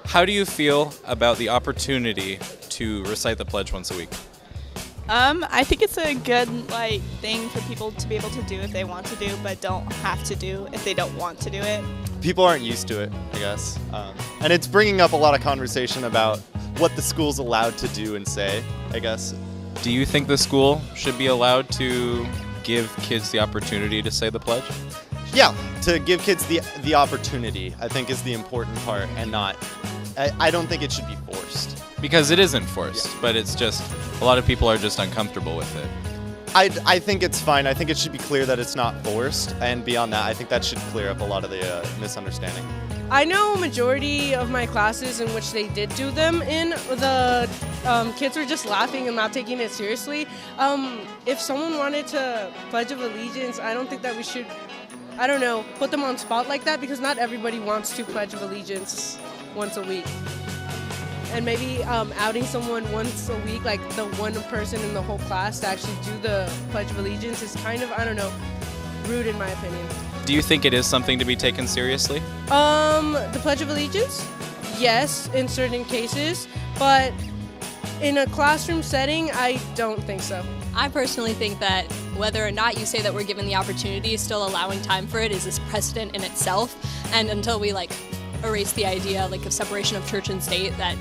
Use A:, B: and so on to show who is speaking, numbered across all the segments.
A: How do you feel about the opportunity to recite the pledge once a week?
B: I think it's a good thing for people to be able to do if they want to do, but don't have to do if they don't want to do it.
C: People aren't used to it, I guess. And it's bringing up a lot of conversation about what the school's allowed to do and say, I guess.
A: Do you think the school should be allowed to give kids the opportunity to say the pledge?
C: Yeah, to give kids the opportunity, I think, is the important part, and not, I don't think it should be forced.
A: Because it isn't forced, but it's just, a lot of people are just uncomfortable with it.
C: I think it's fine. I think it should be clear that it's not forced, and beyond that, I think that should clear up a lot of the misunderstanding.
D: I know a majority of my classes in which they did do them in, the kids were just laughing and not taking it seriously. If someone wanted to Pledge of Allegiance, I don't think that we should, I don't know, put them on spot like that, because not everybody wants to Pledge of Allegiance once a week. And maybe outing someone once a week, like the one person in the whole class to actually do the Pledge of Allegiance, is kind of, I don't know, rude in my opinion.
A: Do you think it is something to be taken seriously?
D: The Pledge of Allegiance? Yes, in certain cases, but in a classroom setting, I don't think so.
E: I personally think that whether or not you say that we're given the opportunity, still allowing time for it is this precedent in itself, and until we erase the idea of separation of church and state, that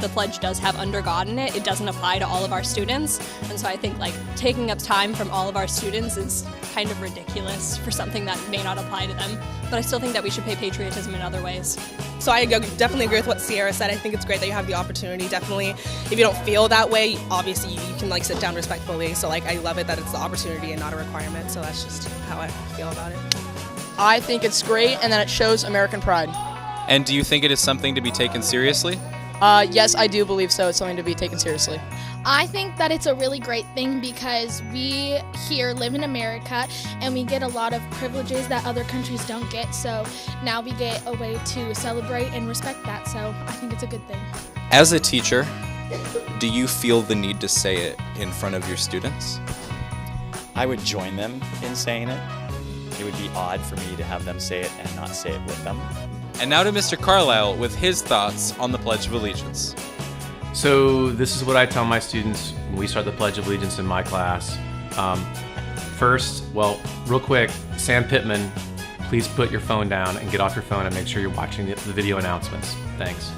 E: the pledge does have under God in it. It doesn't apply to all of our students, and so I think taking up time from all of our students is kind of ridiculous for something that may not apply to them. But I still think that we should pay patriotism in other ways.
F: So I definitely agree with what Sierra said. I think it's great that you have the opportunity. Definitely, if you don't feel that way, obviously you can sit down respectfully. So I love it that it's the opportunity and not a requirement. So that's just how I feel about it.
G: I think it's great, and that it shows American pride.
A: And do you think it is something to be taken seriously?
G: Yes, I do believe so. It's something to be taken seriously.
H: I think that it's a really great thing because we here live in America and we get a lot of privileges that other countries don't get. So now we get a way to celebrate and respect that. So I think it's a good thing.
A: As a teacher, do you feel the need to say it in front of your students?
I: I would join them in saying it. It would be odd for me to have them say it and not say it with them.
A: And now to Mr. Carlisle with his thoughts on the Pledge of Allegiance.
J: So this is what I tell my students when we start the Pledge of Allegiance in my class. First, real quick, Sam Pittman, please put your phone down and get off your phone and make sure you're watching the video announcements. Thanks.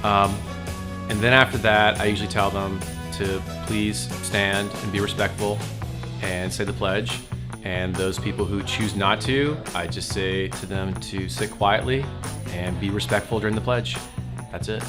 J: And then after that, I usually tell them to please stand and be respectful and say the pledge. And those people who choose not to, I just say to them to sit quietly and be respectful during the pledge. That's it.